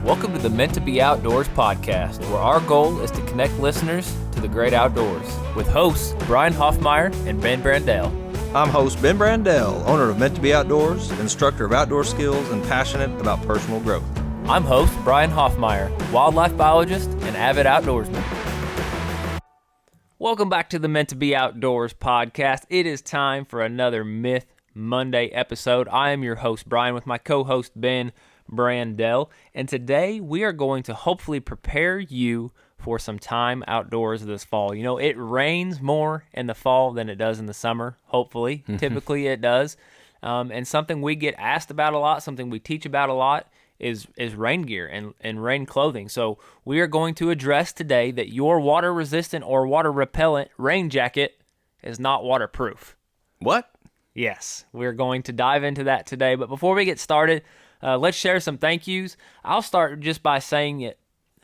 Welcome to the Meant to Be Outdoors podcast, where our goal is to connect listeners to the great outdoors with hosts Brian Hoffmeyer and Ben Brandell. I'm host Ben Brandell, owner of Meant to Be Outdoors, instructor of outdoor skills, and passionate about personal growth. I'm host Brian Hoffmeyer, wildlife biologist and avid outdoorsman. Welcome back to the Meant to Be Outdoors podcast. It is time for another Myth Monday episode. I am your host Brian with my co-host Ben Brandell, and today we are going to hopefully prepare you for some time outdoors this fall. You know, it rains more in the fall than it does in the summer, hopefully. Typically it does. And something we get asked about a lot, something we teach about a lot is rain gear and rain clothing. So we are going to address today that your water resistant or water repellent rain jacket is not waterproof. What? Yes, we're going to dive into that today. But before we get started, let's share some thank yous. I'll start just by saying it.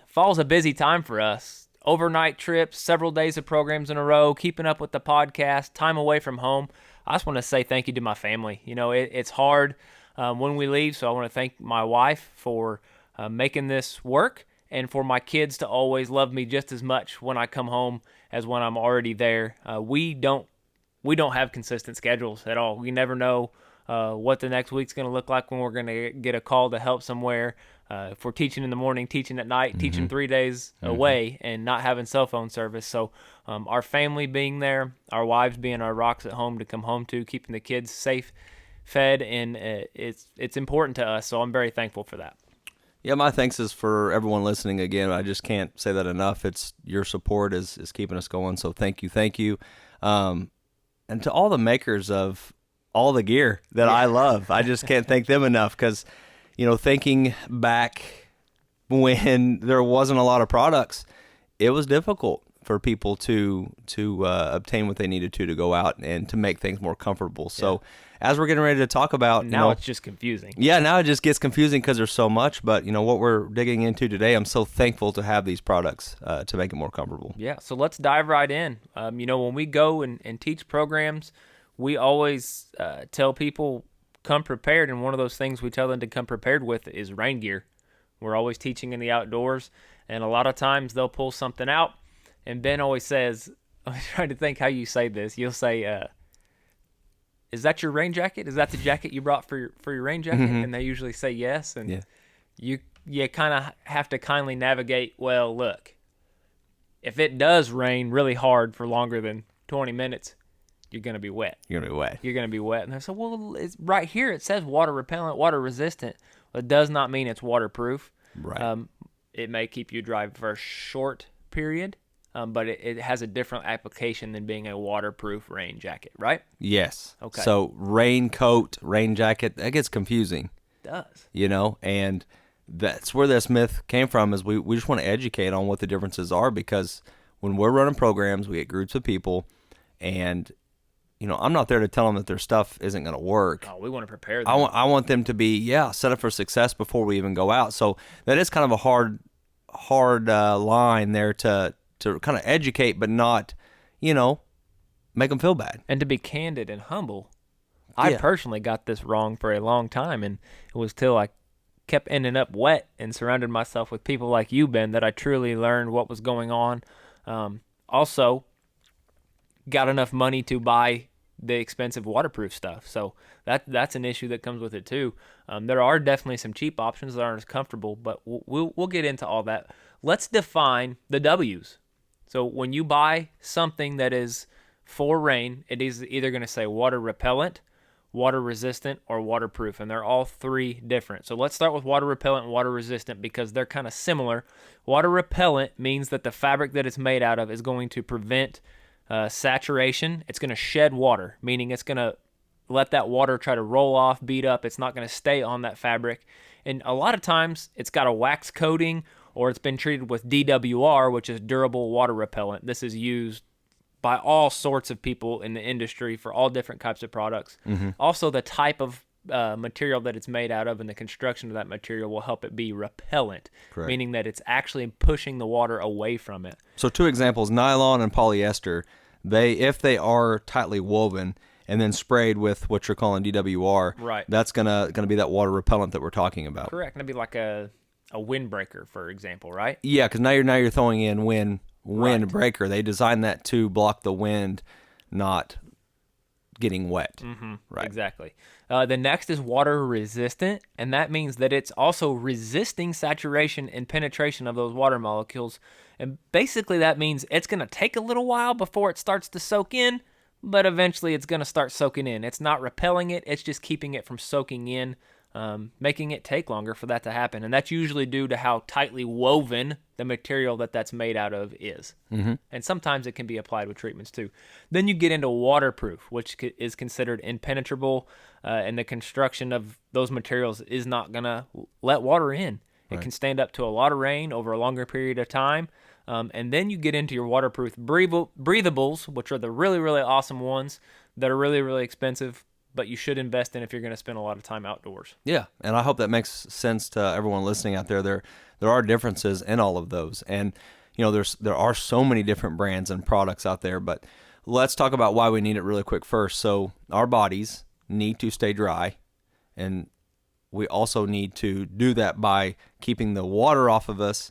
Fall's a busy time for us. Overnight trips, several days of programs in a row, keeping up with the podcast, time away from home. I just want to say thank you to my family. You know, it's hard when we leave, so I want to thank my wife for making this work and for my kids to always love me just as much when I come home as when I'm already there. We don't have consistent schedules at all. We never know what the next week's going to look like when we're going to get a call to help somewhere. If we're teaching in the morning, teaching at night, teaching 3 days away, and not having cell phone service. So our family being there, our wives being our rocks at home to come home to, keeping the kids safe, fed, and it's important to us. So I'm very thankful for that. Yeah, my thanks is for everyone listening again. I just can't say that enough. It's your support is keeping us going. So thank you. And to all the makers of all the gear that I love, I just can't thank them enough because, you know, thinking back when there wasn't a lot of products, it was difficult for people to obtain what they needed to go out and to make things more comfortable. So as we're getting ready to talk about, now it's just confusing. Yeah, now it just gets confusing because there's so much. But, you know, what we're digging into today, I'm so thankful to have these products to make it more comfortable. Yeah, so let's dive right in. You know, when we go and teach programs, we always tell people come prepared, and one of those things we tell them to come prepared with is rain gear. We're always teaching in the outdoors, and a lot of times they'll pull something out, and Ben always says, I'm trying to think how you say this. You'll say, is that your rain jacket? Is that the jacket you brought for your rain jacket? And they usually say yes, and you kind of have to kindly navigate, well, look, if it does rain really hard for longer than 20 minutes, you're going to be wet. You're going to be wet. And I said, well, it's right here it says water repellent, water resistant. But it does not mean it's waterproof. Right. It may keep you dry for a short period, but it has a different application than being a waterproof rain jacket, right? Yes. Okay. So raincoat, rain jacket, that gets confusing. It does. You know, and that's where this myth came from is we just want to educate on what the differences are because when we're running programs, we get groups of people and you know, I'm not there to tell them that their stuff isn't going to work. Oh, we want to prepare them. I want them to be, set up for success before we even go out. So that is kind of a hard line there to kind of educate, but not, you know, make them feel bad. And to be candid and humble, I personally got this wrong for a long time, and it was till I kept ending up wet and surrounded myself with people like you, Ben, that I truly learned what was going on. Also, got enough money to buy the expensive waterproof stuff. So that's an issue that comes with it too. There are definitely some cheap options that aren't as comfortable, but we'll get into all that. Let's define the W's. So when you buy something that is for rain, it is either going to say water repellent, water resistant, or waterproof, and they're all three different. So let's start with water repellent and water resistant because they're kind of similar. Water repellent means that the fabric that it's made out of is going to prevent saturation. It's going to shed water, meaning it's going to let that water try to roll off, beat up. It's not going to stay on that fabric. And a lot of times it's got a wax coating or it's been treated with DWR, which is durable water repellent. This is used by all sorts of people in the industry for all different types of products. Also, the type of material that it's made out of and the construction of that material will help it be repellent, Correct. Meaning that it's actually pushing the water away from it. So 2 examples, nylon and polyester, if they are tightly woven and then sprayed with what you're calling DWR, right, that's gonna be that water repellent that we're talking about. Correct. It'd be like a a windbreaker, for example, right? Yeah, because now you're throwing in Right. windbreaker. They designed that to block the wind, not getting wet. Right. Exactly. The next is water resistant, and that means that it's also resisting saturation and penetration of those water molecules. And basically, that means it's going to take a little while before it starts to soak in, but eventually it's going to start soaking in. It's not repelling it, it's just keeping it from soaking in, making it take longer for that to happen. And that's usually due to how tightly woven the material that's made out of is. And sometimes it can be applied with treatments too. Then you get into waterproof, which is considered impenetrable, and the construction of those materials is not going to let water in. It can stand up to a lot of rain over a longer period of time. And then you get into your waterproof breathables, which are the really, really awesome ones that are really, really expensive, but you should invest in if you're going to spend a lot of time outdoors. Yeah, and I hope that makes sense to everyone listening out there. There are differences in all of those, and there are so many different brands and products out there. But let's talk about why we need it really quick first. So our bodies need to stay dry, and we also need to do that by keeping the water off of us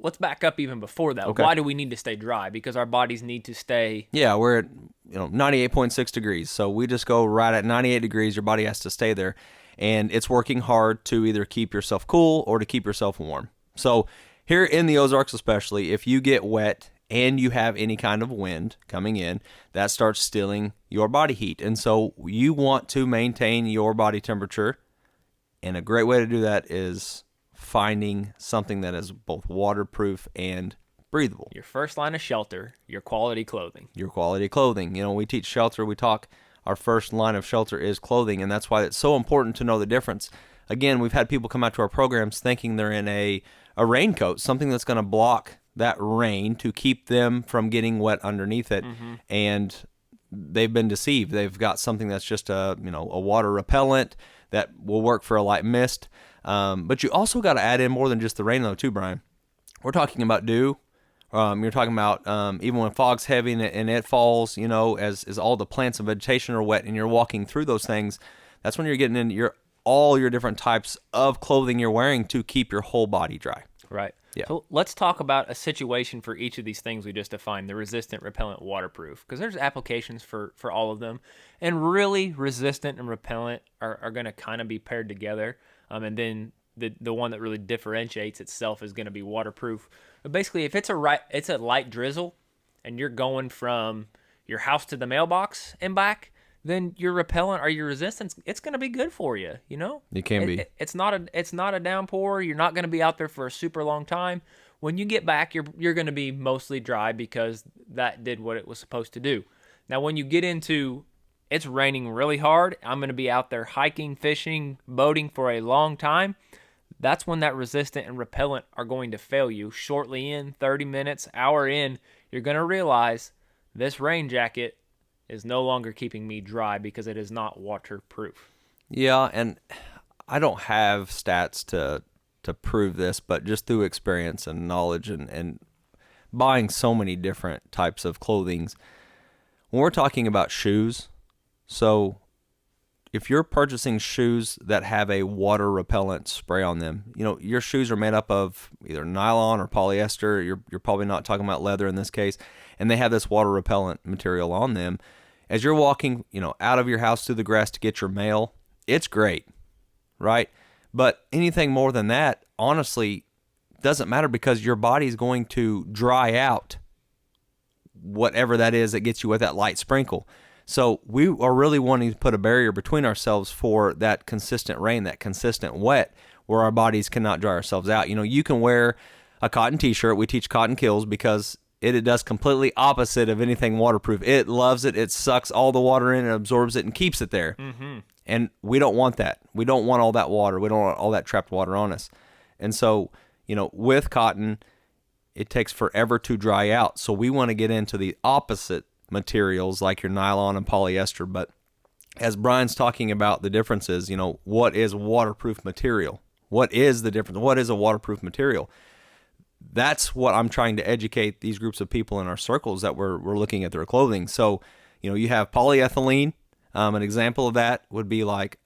Let's back up even before that. Okay. Why do we need to stay dry? Because our bodies need to stay. Yeah, we're at 98.6 degrees. So we just go right at 98 degrees. Your body has to stay there. And it's working hard to either keep yourself cool or to keep yourself warm. So here in the Ozarks especially, if you get wet and you have any kind of wind coming in, that starts stealing your body heat. And so you want to maintain your body temperature. And a great way to do that is finding something that is both waterproof and breathable. Your first line of shelter, your quality clothing. Your quality clothing. We teach shelter, we talk, our first line of shelter is clothing, and that's why it's so important to know the difference. Again, we've had people come out to our programs thinking they're in a raincoat, something that's going to block that rain to keep them from getting wet underneath it, and they've been deceived. They've got something that's just a water repellent that will work for a light mist. But you also got to add in more than just the rain, though, too, Brian. We're talking about dew. You're talking about even when fog's heavy and it falls, as all the plants and vegetation are wet and you're walking through those things, that's when you're getting into all your different types of clothing you're wearing to keep your whole body dry. Right. Yeah. So let's talk about a situation for each of these things we just defined, the resistant, repellent, waterproof, because there's applications for all of them. And really, resistant and repellent are going to kind of be paired together. And then the one that really differentiates itself is going to be waterproof. But basically, if it's a light drizzle and you're going from your house to the mailbox and back, then your repellent or your resistance, it's going to be good for you, It can be. It's not a downpour. You're not going to be out there for a super long time. When you get back, you're going to be mostly dry because that did what it was supposed to do. Now, when you get into it's raining really hard, I'm going to be out there hiking, fishing, boating for a long time, that's when that resistant and repellent are going to fail you. Shortly in, 30 minutes, hour in, you're going to realize this rain jacket is no longer keeping me dry because it is not waterproof. Yeah, and I don't have stats to prove this, but just through experience and knowledge and buying so many different types of clothings, when we're talking about shoes, so if you're purchasing shoes that have a water repellent spray on them, your shoes are made up of either nylon or polyester. You're probably not talking about leather in this case, and they have this water repellent material on them. As you're walking, out of your house through the grass to get your mail, it's great, right? But anything more than that, honestly, doesn't matter because your body's going to dry out whatever that is that gets you with that light sprinkle. So we are really wanting to put a barrier between ourselves for that consistent rain, that consistent wet, where our bodies cannot dry ourselves out. You can wear a cotton t-shirt. We teach cotton kills because it does completely opposite of anything waterproof. It loves it. It sucks all the water in, it absorbs it, and keeps it there. Mm-hmm. And we don't want that. We don't want all that water. We don't want all that trapped water on us. And so, with cotton, it takes forever to dry out. So we want to get into the opposite materials like your nylon and polyester. But as Brian's talking about the differences, what is waterproof material? What is the difference? What is a waterproof material? That's what I'm trying to educate these groups of people in our circles that we're looking at their clothing. So, you have polyethylene. An example of that would be like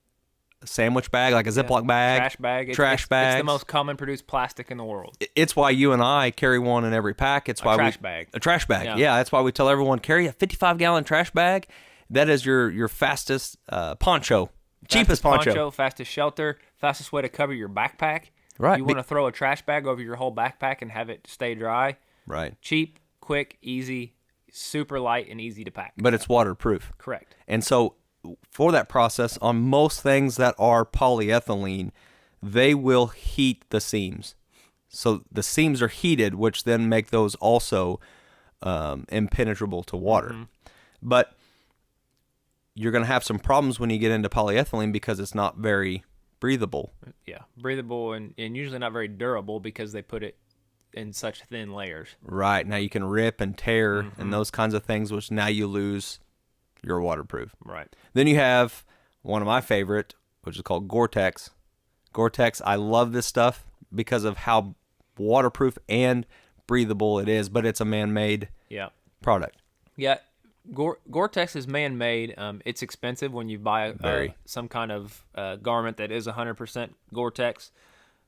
sandwich bag, like a Ziploc bag. Trash bag. Trash bags. It's the bags. most common produced plastic in the world. It's why you and I carry one in every pack. It's why trash bag. A trash bag. Yeah. Yeah, that's why we tell everyone carry a 55-gallon trash bag. That is your fastest poncho. Cheapest poncho. Fastest shelter, fastest way to cover your backpack. Right. You want to throw a trash bag over your whole backpack and have it stay dry. Right. Cheap, quick, easy, super light, and easy to pack. But it's waterproof. Correct. And so for that process, on most things that are polyethylene, they will heat the seams. So the seams are heated, which then make those also impenetrable to water. Mm-hmm. But you're going to have some problems when you get into polyethylene because it's not very breathable. Yeah, breathable and usually not very durable because they put it in such thin layers. Right. Now you can rip and tear and those kinds of things, which now you lose your waterproof. Right. Then you have one of my favorite, which is called Gore-Tex. Gore-Tex, I love this stuff because of how waterproof and breathable it is, but it's a man-made product. Yeah. Gore-Tex is man-made. It's expensive when you buy some kind of garment that is 100% Gore-Tex.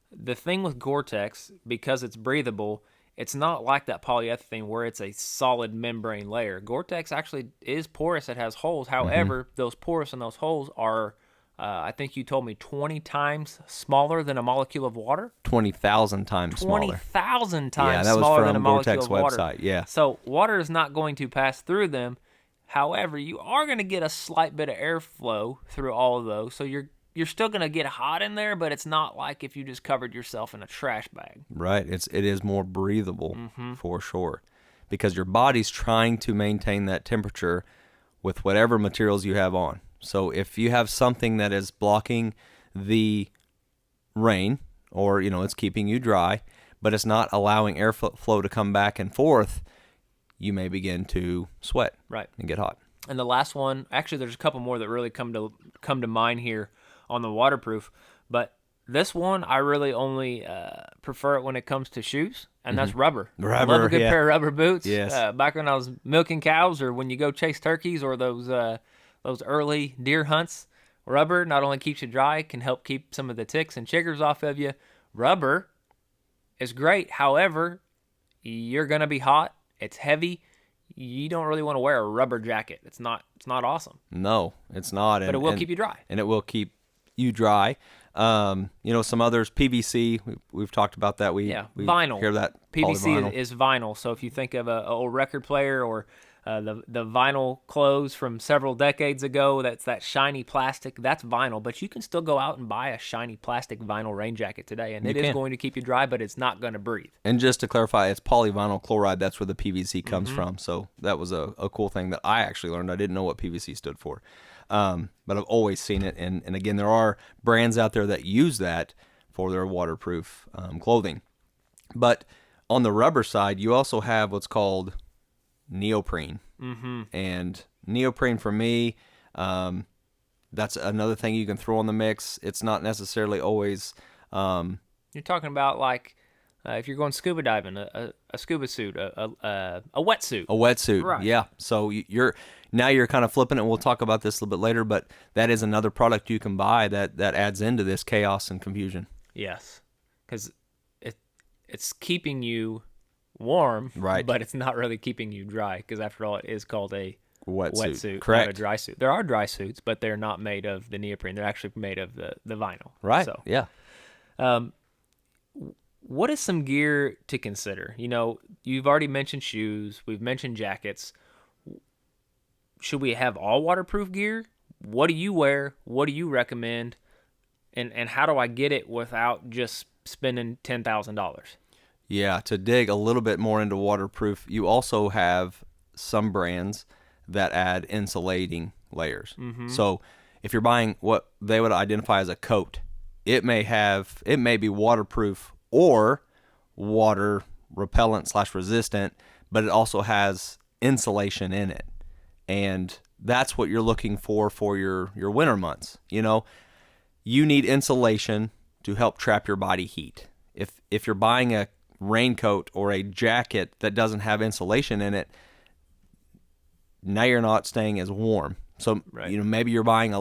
The thing with Gore-Tex, because it's breathable, it's not like that polyethylene where it's a solid membrane layer. Gore-Tex actually is porous. It has holes. However, those pores and those holes are, I think you told me, 20 times smaller than a molecule of water? 20,000 times smaller. 20,000 times that was smaller from than a molecule Gore-Tex of water. website, yeah. So water is not going to pass through them. However, you are going to get a slight bit of airflow through all of those. So you're still going to get hot in there, but it's not like if you just covered yourself in a trash bag. Right. It is more breathable for sure because your body's trying to maintain that temperature with whatever materials you have on. So if you have something that is blocking the rain or, it's keeping you dry, but it's not allowing airflow to come back and forth, you may begin to sweat and get hot. And the last one, actually there's a couple more that really come to mind here on the waterproof, but this one I really only prefer it when it comes to shoes, and that's rubber. I love a good pair of rubber boots. Yes. Back when I was milking cows or when you go chase turkeys or those early deer hunts, rubber not only keeps you dry, can help keep some of the ticks and chiggers off of you. Rubber is great. However, you're going to be hot. It's heavy. You don't really want to wear a rubber jacket. It's not awesome. No, it's not. But it will keep you dry. And it will keep you dry. Some others, PVC, we've talked about that. We vinyl. Hear that PVC is vinyl. So if you think of an old record player or the vinyl clothes from several decades ago, that's that shiny plastic, that's vinyl. But you can still go out and buy a shiny plastic vinyl rain jacket today, and it is going to keep you dry, but it's not going to breathe. And just to clarify, it's polyvinyl chloride. That's where the PVC comes from. So that was a cool thing that I actually learned. I didn't know what PVC stood for. But I've always seen it. And again, there are brands out there that use that for their waterproof clothing. But on the rubber side, you also have what's called neoprene. And neoprene for me, that's another thing you can throw in the mix. It's not necessarily always... You're talking about like if you're going scuba diving, a scuba suit, a wetsuit. A wetsuit, right. Yeah. So you're kind of flipping it. We'll talk about this a little bit later, but that is another product you can buy that adds into this chaos and confusion. Yes, because it's keeping you warm, right? But it's not really keeping you dry, because after all, it is called a wetsuit, correct? Not a dry suit. There are dry suits, but they're not made of the neoprene. They're actually made of the vinyl. Right. So, yeah. What is some gear to consider? You've already mentioned shoes. We've mentioned jackets. Should we have all waterproof gear? What do you wear? What do you recommend? And how do I get it without just spending $10,000? Yeah, to dig a little bit more into waterproof, you also have some brands that add insulating layers. So if you're buying what they would identify as a coat, it may be waterproof or water repellent / resistant, but it also has insulation in it. And that's what you're looking for your winter months. You need insulation to help trap your body heat. If you're buying a raincoat or a jacket that doesn't have insulation in it, now you're not staying as warm. So, Right. maybe you're buying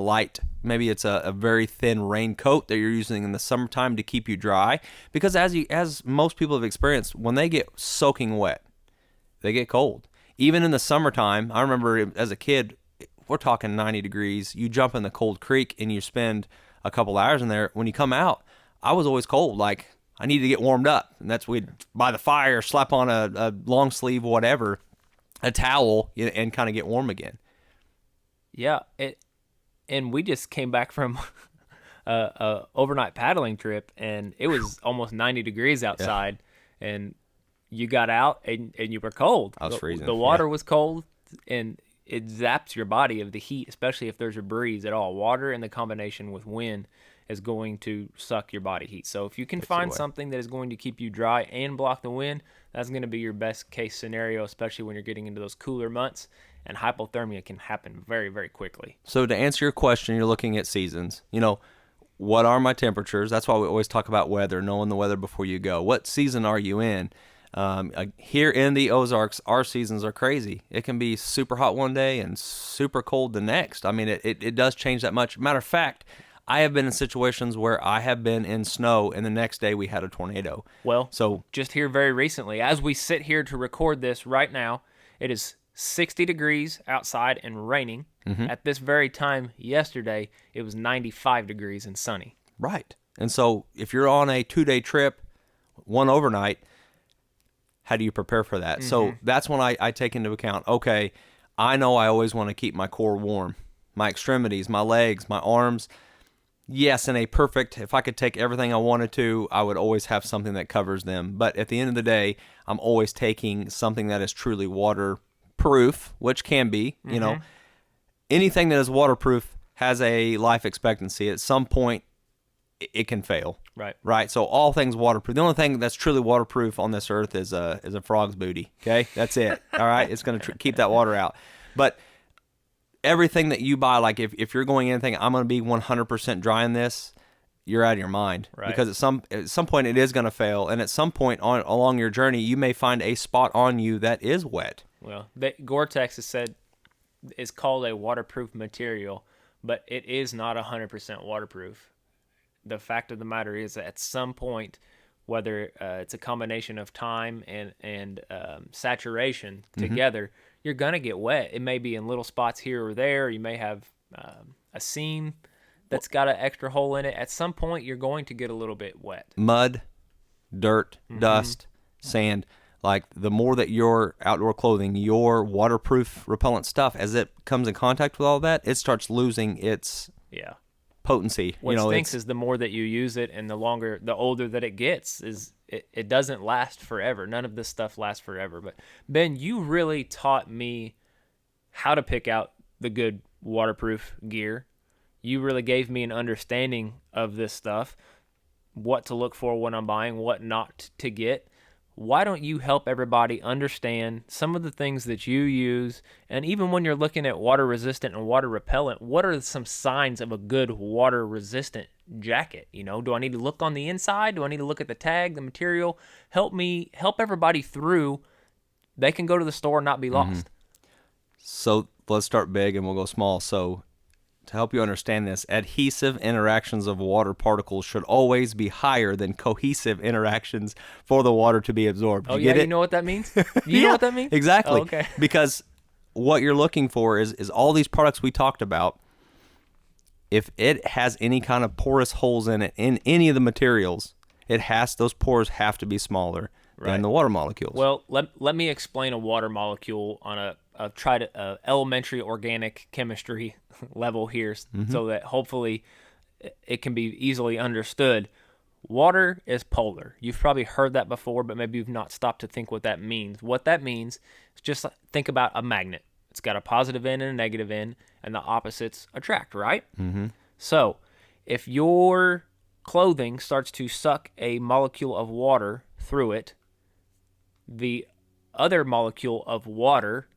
maybe it's a very thin raincoat that you're using in the summertime to keep you dry. Because as most people have experienced, when they get soaking wet, they get cold. Even in the summertime, I remember as a kid, we're talking 90 degrees. You jump in the cold creek and you spend a couple hours in there. When you come out, I was always cold. Like, I needed to get warmed up. And that's we'd by the fire, slap on a long sleeve, whatever, a towel, and kind of get warm again. Yeah, and we just came back from a overnight paddling trip, and it was almost 90 degrees outside, and you got out and you were cold. I was freezing. The water was cold, and it zaps your body of the heat, especially if there's a breeze at all. Water in the combination with wind is going to suck your body heat. So if you can find something that is going to keep you dry and block the wind, that's going to be your best case scenario, especially when you're getting into those cooler months. And hypothermia can happen very, very quickly. So to answer your question, you're looking at seasons. What are my temperatures? That's why we always talk about weather, knowing the weather before you go. What season are you in? Here in the Ozarks, our seasons are crazy. It can be super hot one day and super cold the next. I mean, it does change that much. Matter of fact, I have been in situations where I have been in snow, and the next day we had a tornado. Well, so just here very recently, as we sit here to record this right now, it is 60 degrees outside and raining. At this very time yesterday, it was 95 degrees and sunny. Right. And so if you're on a 2-day trip, one overnight, how do you prepare for that? So that's when I take into account, okay, I know I always want to keep my core warm, my extremities, my legs, my arms. Yes, if I could take everything I wanted to, I would always have something that covers them. But at the end of the day, I'm always taking something that is truly waterproof, which can be, anything that is waterproof has a life expectancy. At some point, it can fail. Right. So all things waterproof. The only thing that's truly waterproof on this earth is a frog's booty. Okay, that's it. All right, it's going to keep that water out. But everything that you buy, like if you're going anything, I'm going to be 100% dry in this, you're out of your mind. Right. Because at some point it is going to fail, and at some point along your journey, you may find a spot on you that is wet. Well, Gore-Tex is called a waterproof material, but it is not 100% waterproof. The fact of the matter is that at some point, whether it's a combination of time and saturation together, you're going to get wet. It may be in little spots here or there. You may have a seam that's got an extra hole in it. At some point, you're going to get a little bit wet. Mud, dirt, dust, sand. Like, the more that your outdoor clothing, your waterproof repellent stuff, as it comes in contact with all that, it starts losing its potency. What stinks is the more that you use it and the older that it gets, it doesn't last forever. None of this stuff lasts forever. But Ben, you really taught me how to pick out the good waterproof gear. You really gave me an understanding of this stuff, what to look for when I'm buying, what not to get. Why don't you help everybody understand some of the things that you use? And even when you're looking at water resistant and water repellent, what are some signs of a good water resistant jacket? Do I need to look on the inside? Do I need to look at the tag, the material? Help everybody through. They can go to the store and not be lost. So let's start big and we'll go small. So to help you understand this, adhesive interactions of water particles should always be higher than cohesive interactions for the water to be absorbed. You know what that means? You know what that means? Exactly. Oh, okay. Because what you're looking for is all these products we talked about, if it has any kind of porous holes in it, in any of the materials, those pores have to be smaller than the water molecules. Well, let me explain a water molecule on a elementary organic chemistry level here, so that hopefully it can be easily understood. Water is polar. You've probably heard that before, but maybe you've not stopped to think what that means. What that means is just think about a magnet. It's got a positive end and a negative end, and the opposites attract, right? So if your clothing starts to suck a molecule of water through it, the other molecule of water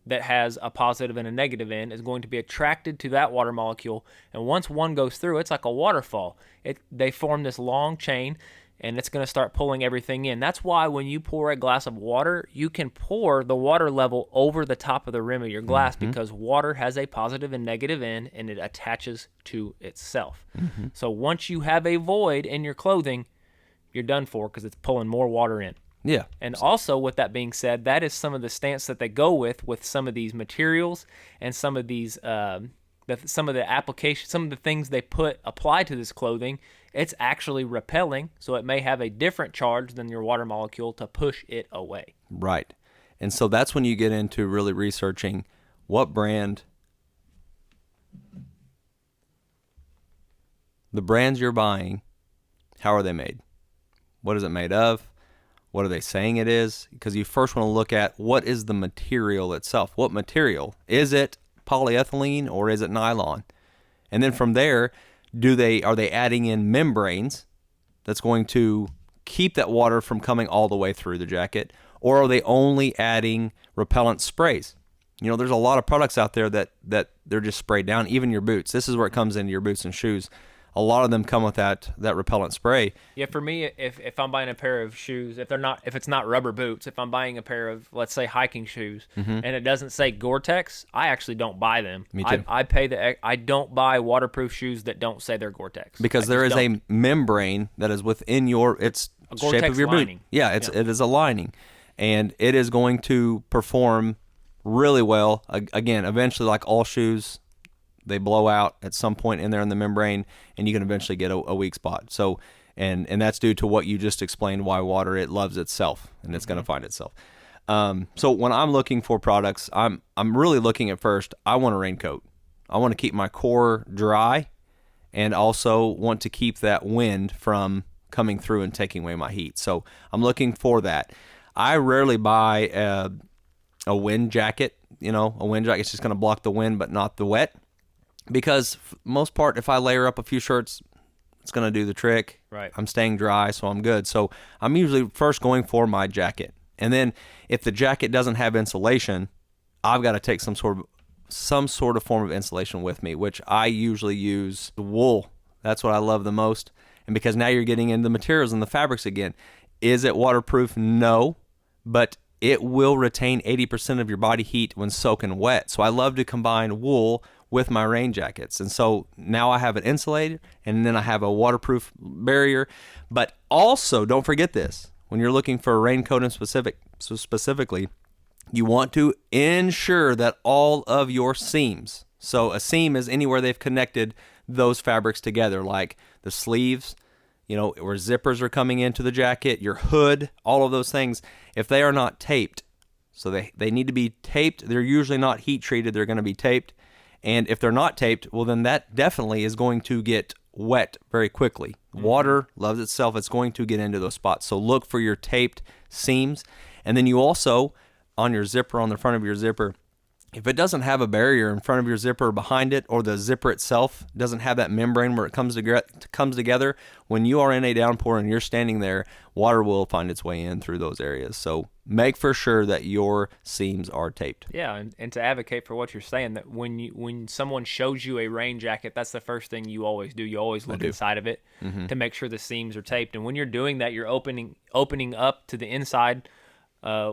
that has a positive and a negative end is going to be attracted to that water molecule. And once one goes through, it's like a waterfall. They form this long chain, and it's going to start pulling everything in. That's why when you pour a glass of water, you can pour the water level over the top of the rim of your glass because water has a positive and negative end, and it attaches to itself. So once you have a void in your clothing, you're done for because it's pulling more water in. Yeah. And also, with that being said, that is some of the stance that they go with some of these materials and some of these some of the applications, some of the things they apply to this clothing. It's actually repelling, so it may have a different charge than your water molecule to push it away. Right. And so that's when you get into really researching what brand, the brands you're buying, how are they made? What is it made of? What are they saying it is? Because you first want to look at what is the material itself. What material? Is it polyethylene or is it nylon? And then from there, are they adding in membranes that's going to keep that water from coming all the way through the jacket? Or are they only adding repellent sprays? You know, there's a lot of products out there that they're just sprayed down, even your boots. This is where it comes into your boots and shoes. A lot of them come with that repellent spray. Yeah, for me, if I'm buying a pair of shoes, if it's not rubber boots, if I'm buying a pair of, let's say, hiking shoes, and it doesn't say Gore-Tex, I actually don't buy them. Me too. I don't buy waterproof shoes that don't say they're Gore-Tex. Because there is a membrane that is within it's a shape Gore-Tex of your lining. boot. Yeah, it is a lining, and it is going to perform really well. Again, eventually, like all shoes, they blow out at some point in there in the membrane, and you can eventually get a weak spot. So, and that's due to what you just explained, why water, it loves itself, and it's going to find itself. So when I'm looking for products, I'm really looking at first, I want a raincoat. I want to keep my core dry, and also want to keep that wind from coming through and taking away my heat. So I'm looking for that. I rarely buy a wind jacket. You know, a wind jacket's just going to block the wind, but not the wet. Because for the most part, if I layer up a few shirts, it's going to do the trick. Right. I'm staying dry, so I'm good. So I'm usually first going for my jacket. And then if the jacket doesn't have insulation, I've got to take some sort of form of insulation with me, which I usually use wool. That's what I love the most. And because now you're getting into the materials and the fabrics again. Is it waterproof? No. But it will retain 80% of your body heat when soaking wet. So I love to combine wool with my rain jackets. And so now I have an insulator, and then I have a waterproof barrier. But also, don't forget this, when you're looking for a raincoat specifically, you want to ensure that all of your seams, so a seam is anywhere they've connected those fabrics together, like the sleeves, you know, where zippers are coming into the jacket, your hood, all of those things, if they are not taped, so they need to be taped. They're usually not heat treated. They're going to be taped. And if they're not taped, well, then that definitely is going to get wet very quickly. Water loves itself. It's going to get into those spots. So look for your taped seams. And then you also, on your zipper, on the front of your zipper, if it doesn't have a barrier in front of your zipper or behind it, or the zipper itself doesn't have that membrane where it comes together, when you are in a downpour and you're standing there, water will find its way in through those areas. So make for sure that your seams are taped. Yeah, and to advocate for what you're saying, that when someone shows you a rain jacket, that's the first thing you always do. You always look inside of it to make sure the seams are taped. And when you're doing that, you're opening up to the inside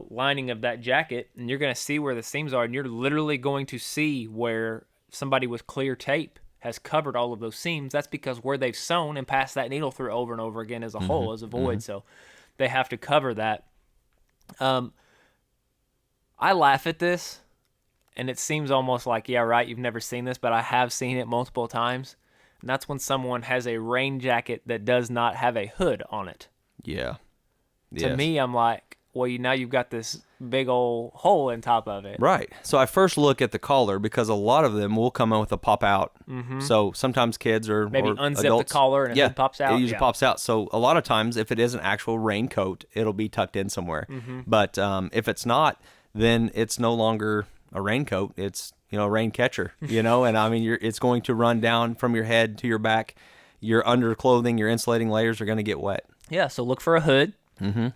lining of that jacket, and you're going to see where the seams are, and you're literally going to see where somebody with clear tape has covered all of those seams. That's because where they've sewn and passed that needle through over and over again as a hole, as a void, so they have to cover that. I laugh at this, and it seems almost like, yeah, right, you've never seen this, but I have seen it multiple times, and that's when someone has a rain jacket that does not have a hood on it. Yeah. To me, I'm like, well, now you've got this big old hole in top of it. Right. So I first look at the collar, because a lot of them will come in with a pop out. So sometimes kids or unzip adults, the collar and it pops out. It usually pops out. So a lot of times, if it is an actual raincoat, it'll be tucked in somewhere. But if it's not, then it's no longer a raincoat. It's, a rain catcher, and I mean, it's going to run down from your head to your back. Your underclothing, your insulating layers are going to get wet. Yeah. So look for a hood.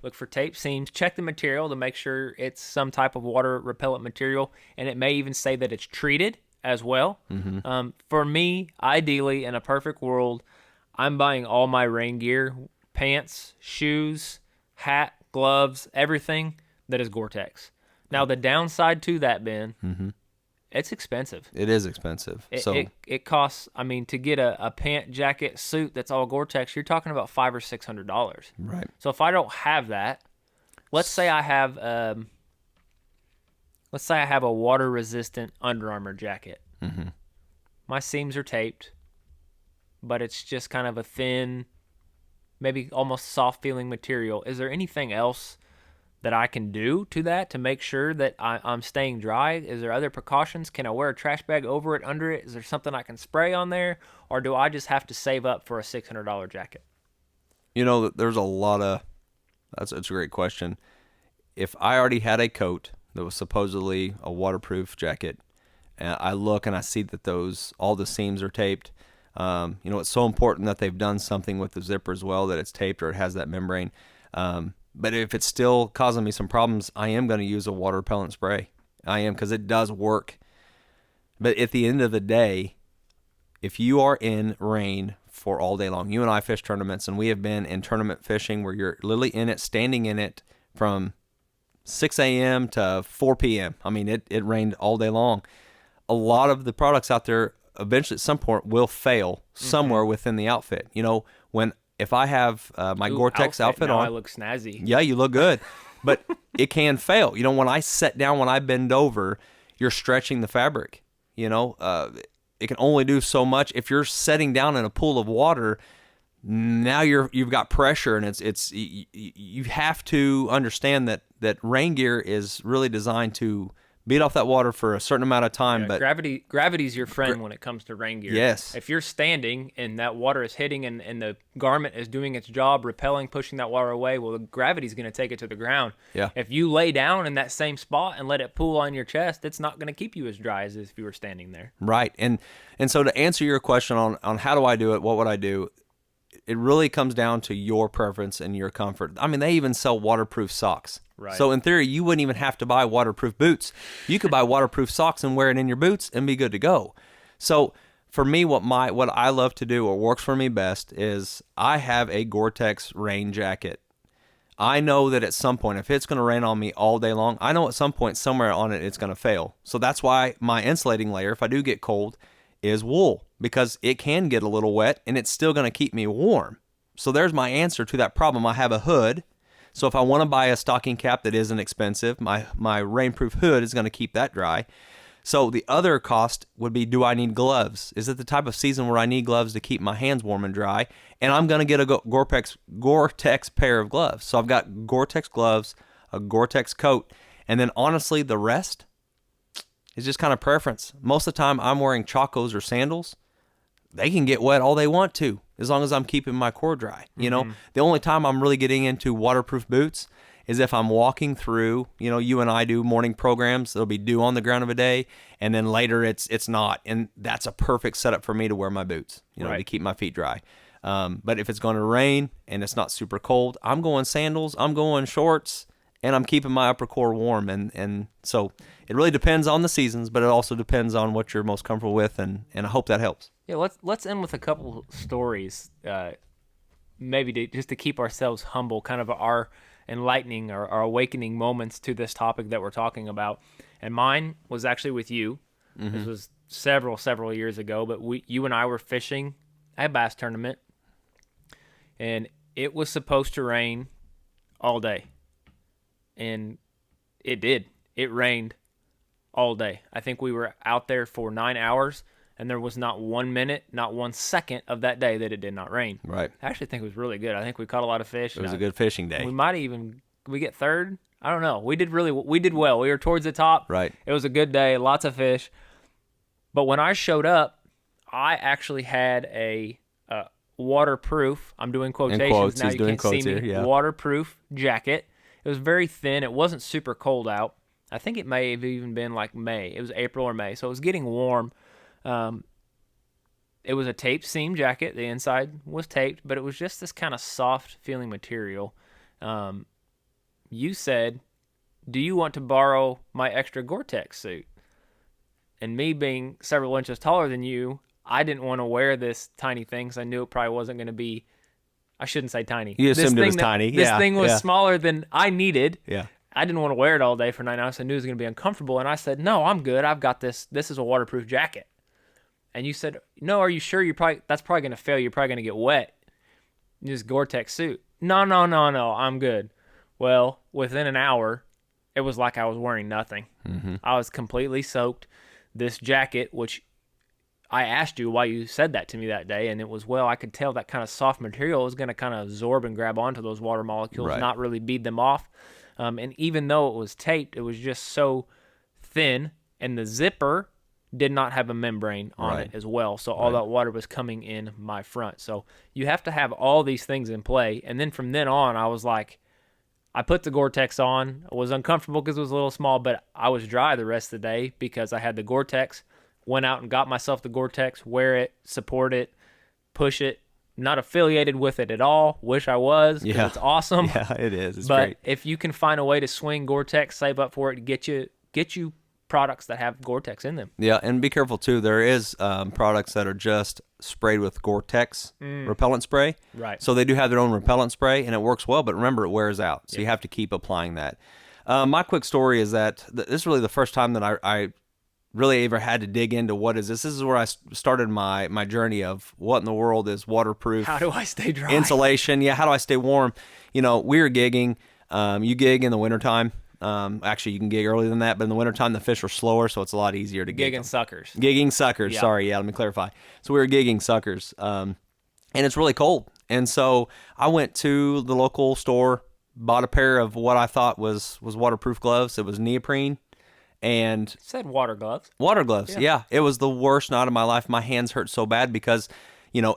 Look for tape seams. Check the material to make sure it's some type of water repellent material, and it may even say that it's treated as well. For me, ideally, in a perfect world, I'm buying all my rain gear pants, shoes, hat, gloves, everything that is Gore-Tex. Now, the downside to that, Ben, it's expensive. It is expensive. It costs, I mean, to get a pant, jacket, suit that's all Gore-Tex, you're talking about $500 or $600. Right. So if I don't have that, let's say I have a water-resistant Under Armour jacket. Mm-hmm. My seams are taped, but it's just kind of a thin, maybe almost soft-feeling material. Is there anything else that I can do to that to make sure that I'm staying dry? Is there other precautions? Can I wear a trash bag over it, under it? Is there something I can spray on there? Or do I just have to save up for a $600 jacket? There's a lot of, that's a great question. If I already had a coat that was supposedly a waterproof jacket, and I look and I see that all the seams are taped, it's so important that they've done something with the zipper as well, that it's taped or it has that membrane. But if it's still causing me some problems, I am going to use a water repellent spray. I am, because it does work. But at the end of the day, if you are in rain for all day long, you and I fish tournaments, and we have been in tournament fishing where you're literally in it, standing in it from 6 a.m. to 4 p.m. I mean, it rained all day long. A lot of the products out there eventually at some point will fail somewhere within the outfit. If I have my Gore-Tex outfit now on, I look snazzy. Yeah, you look good, but it can fail. When I sit down, when I bend over, you're stretching the fabric. It can only do so much. If you're sitting down in a pool of water, now you've got pressure, and you have to understand that rain gear is really designed to beat off that water for a certain amount of time. Yeah, but gravity's your friend when it comes to rain gear. Yes. If you're standing and that water is hitting and the garment is doing its job, repelling, pushing that water away, well, the gravity's going to take it to the ground. Yeah. If you lay down in that same spot and let it pool on your chest, it's not going to keep you as dry as if you were standing there. Right. And so to answer your question on how do I do it, what would I do, it really comes down to your preference and your comfort. I mean, they even sell waterproof socks. Right. So in theory, you wouldn't even have to buy waterproof boots. You could buy waterproof socks and wear it in your boots and be good to go. So for me, what I love to do, or works for me best, is I have a Gore-Tex rain jacket. I know that at some point, if it's going to rain on me all day long, I know at some point somewhere on it it's going to fail. So that's why my insulating layer, if I do get cold, is wool, because it can get a little wet and it's still going to keep me warm. So there's my answer to that problem. I have a hood. So if I want to buy a stocking cap that isn't expensive, my rainproof hood is going to keep that dry. So the other cost would be, do I need gloves? Is it the type of season where I need gloves to keep my hands warm and dry? And I'm going to get a Gore-Tex pair of gloves. So I've got Gore-Tex gloves, a Gore-Tex coat, and then honestly the rest is just kind of preference. Most of the time I'm wearing Chacos or sandals. They can get wet all they want to, as long as I'm keeping my core dry. The only time I'm really getting into waterproof boots is if I'm walking through, you and I do morning programs. There'll be dew on the ground of a day, and then later it's not. And that's a perfect setup for me to wear my boots, right, to keep my feet dry. But if it's going to rain and it's not super cold, I'm going sandals, I'm going shorts, and I'm keeping my upper core warm. And so it really depends on the seasons, but it also depends on what you're most comfortable with, and I hope that helps. Yeah, let's end with a couple stories, maybe just to keep ourselves humble, kind of our enlightening or our awakening moments to this topic that we're talking about. And mine was actually with you. Mm-hmm. This was several years ago, but you and I were fishing at a bass tournament, and it was supposed to rain all day, and it did. It rained all day. I think we were out there for 9 hours. And there was not 1 minute, not 1 second of that day that it did not rain. Right. I actually think it was really good. I think we caught a lot of fish. It was a good fishing day. We might we get third? I don't know. We did well. We were towards the top. Right. It was a good day, lots of fish. But when I showed up, I actually had a waterproof, I'm doing quotations now, you can't see me, here, yeah. Waterproof jacket. It was very thin. It wasn't super cold out. I think it may have even been like May. It was April or May, so it was getting warm. It was a taped seam jacket. The inside was taped, but it was just this kind of soft feeling material. You said, do you want to borrow my extra Gore-Tex suit? And me being several inches taller than you, I didn't want to wear this tiny thing because I knew it probably wasn't going to be I shouldn't say tiny. You assumed it was tiny. This thing was smaller than I needed. Yeah. I didn't want to wear it all day for 9 hours. I knew it was going to be uncomfortable. And I said, no, I'm good. I've got this. This is a waterproof jacket. And you said, no, are you sure? That's probably going to fail. You're probably going to get wet. This Gore-Tex suit. No, I'm good. Well, within an hour, it was like I was wearing nothing. Mm-hmm. I was completely soaked. This jacket, which I asked you why you said that to me that day, and it was, well, I could tell that kind of soft material was going to kind of absorb and grab onto those water molecules, right. not really bead them off. And even though it was taped, it was just so thin, and the zipper did not have a membrane on right. it as well. So all that water was coming in my front. So you have to have all these things in play. And then from then on, I was like, I put the Gore-Tex on. I was uncomfortable because it was a little small, but I was dry the rest of the day because I had the Gore-Tex. Went out and got myself the Gore-Tex, wear it, support it, push it. Not affiliated with it at all. Wish I was, because it's awesome. Yeah, it is. It's but great. if you can find a way to swing Gore-Tex, save up for it, get you products that have Gore-Tex in them. Yeah, and be careful too. There is products that are just sprayed with Gore-Tex repellent spray. Right. So they do have their own repellent spray, and it works well. But remember, it wears out, so you have to keep applying that. My quick story is that this is really the first time that I really ever had to dig into what is this. This is where I started my journey of what in the world is waterproof. How do I stay dry? Insulation. Yeah, how do I stay warm? We were gigging. You gig in the wintertime. Actually, you can gig earlier than that, but in the wintertime, the fish are slower, so it's a lot easier to gig. Gigging suckers. Gigging suckers. Yeah. Sorry, let me clarify. So we were gigging suckers, and it's really cold. And so I went to the local store, bought a pair of what I thought was waterproof gloves. It was neoprene. And it said water gloves. Water gloves, yeah. It was the worst night of my life. My hands hurt so bad because,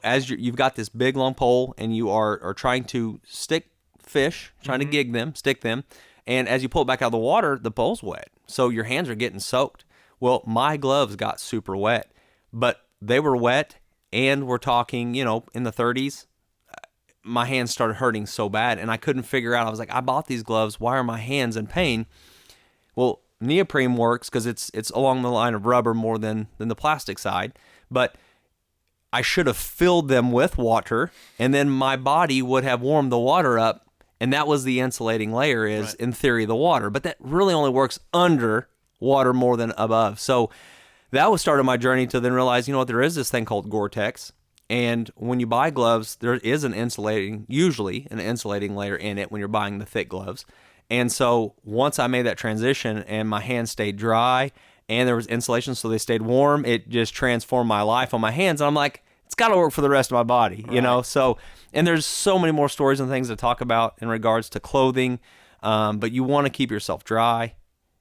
as you've got this big long pole and you are trying to stick fish, trying to gig them, stick them, and as you pull it back out of the water, the pole's wet. So your hands are getting soaked. Well, my gloves got super wet, but they were wet, and we're talking, in the 30s. My hands started hurting so bad, and I couldn't figure out. I was like, I bought these gloves. Why are my hands in pain? Well, neoprene works because it's along the line of rubber more than the plastic side, but I should have filled them with water, and then my body would have warmed the water up, and that was the insulating layer is, in theory, the water. But that really only works under water more than above. So that was started my journey to then realize, there is this thing called Gore-Tex, and when you buy gloves, there is usually an insulating layer in it when you're buying the thick gloves. And so once I made that transition and my hands stayed dry and there was insulation so they stayed warm, it just transformed my life on my hands. And I'm like, it's got to work for the rest of my body, So, and there's so many more stories and things to talk about in regards to clothing, but you want to keep yourself dry.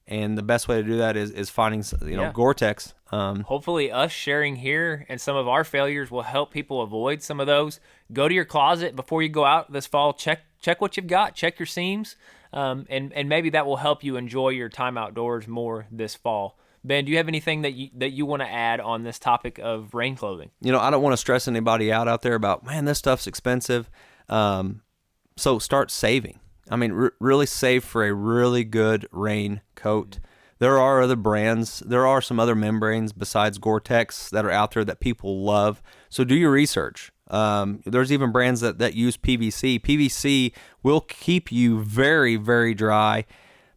And the best way to do that is finding, Gore-Tex. Hopefully us sharing here and some of our failures will help people avoid some of those. Go to your closet before you go out this fall. Check what you've got. Check your seams. And maybe that will help you enjoy your time outdoors more this fall. Ben, do you have anything that you want to add on this topic of rain clothing? I don't want to stress anybody out there about, man, this stuff's expensive. So start saving. I mean, really save for a really good rain coat. There are other brands. There are some other membranes besides Gore-Tex that are out there that people love. So do your research. There's even brands that use PVC. PVC will keep you very, very dry,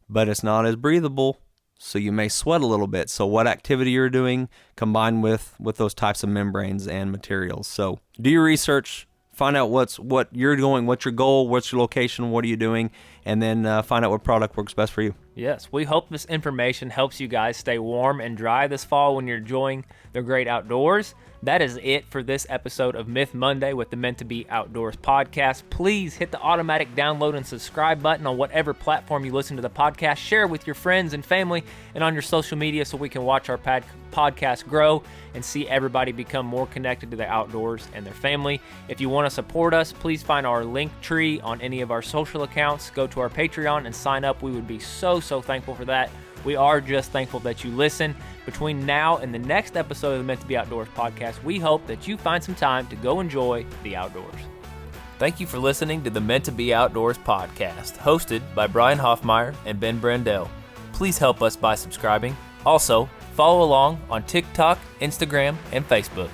but it's not as breathable, so you may sweat a little bit. So what activity you're doing combined with those types of membranes and materials. So do your research. Find out what you're doing, what's your goal, what's your location, what are you doing, and then find out what product works best for you. Yes, we hope this information helps you guys stay warm and dry this fall when you're enjoying the great outdoors. That is it for this episode of Myth Monday with the Meant to Be Outdoors podcast. Please hit the automatic download and subscribe button on whatever platform you listen to the podcast. Share with your friends and family and on your social media so we can watch our podcast grow and see everybody become more connected to the outdoors and their family. If you want to support us, please find our link tree on any of our social accounts. Go to our Patreon and sign up. We would be so thankful for that. We are just thankful that you listen. Between now and the next episode of the Meant to Be Outdoors podcast, we hope that you find some time to go enjoy the outdoors. Thank you for listening to the Meant to Be Outdoors podcast, hosted by Brian Hoffmeyer and Ben Brandell. Please help us by subscribing. Also, follow along on TikTok, Instagram, and Facebook.